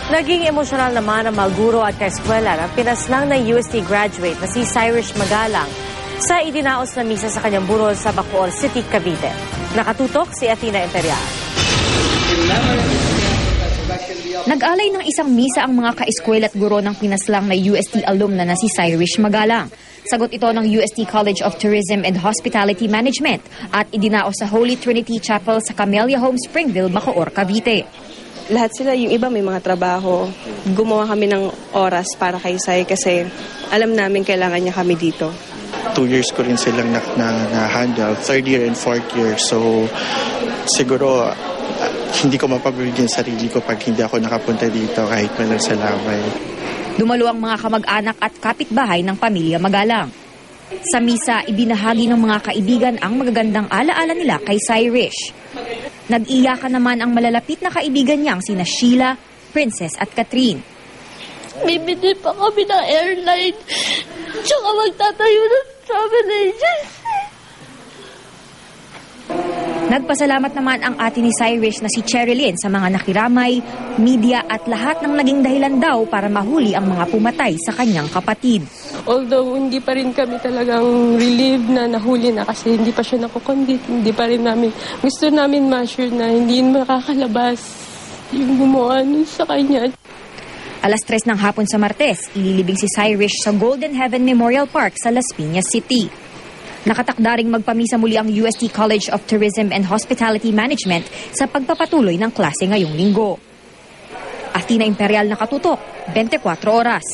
Naging emosyonal naman ang mga guro at kaeskwela ng pinaslang ng UST graduate na si Cyrus Magalang sa idinaos na misa sa kanyang burol sa Bacoor City, Cavite. Nakatutok si Athena Imperial. Nag-alay ng isang misa ang mga kaeskwela at guro ng pinaslang na UST alumna na si Cyrus Magalang. Sagot ito ng UST College of Tourism and Hospitality Management at idinaos sa Holy Trinity Chapel sa Camellia Home, Springville, Bacoor, Cavite. Lahat sila, yung iba may mga trabaho. Gumawa kami ng oras para kay Sai kasi alam namin kailangan niya kami dito. 2 years ko rin silang na-handle, 3rd year and 4th year. So siguro hindi ko mapabigyan sarili ko pag hindi ako nakapunta dito kahit man sa Lamay. Dumalo ang mga kamag-anak at kapitbahay ng pamilya Magalang. Sa misa, ibinahagi ng mga kaibigan ang magagandang alaala nila kay Cyrus. Nag-iyakan naman ang malalapit na kaibigan niyang sina Sheila, Princess at Catherine. Bibili pa kami ng airline. Tsaka magtatayo ng travel agency. Nagpasalamat naman ang ate ni Cyrus na si Cherilyn sa mga nakiramay, media at lahat ng naging dahilan daw para mahuli ang mga pumatay sa kanyang kapatid. Although hindi pa rin kami talagang relieved na nahuli na kasi hindi pa siya nakukondit, hindi pa rin namin, gusto namin ma-sure na hindi makakalabas yung gumawa sa kanya. Alas 3 ng hapon sa Martes, ililibing si Cyrus sa Golden Heaven Memorial Park sa Las Piñas City. Nakatakdaring magpamisa muli ang UST College of Tourism and Hospitality Management sa pagpapatuloy ng klase ngayong linggo. Athena Imperial, nakatutok, 24 oras.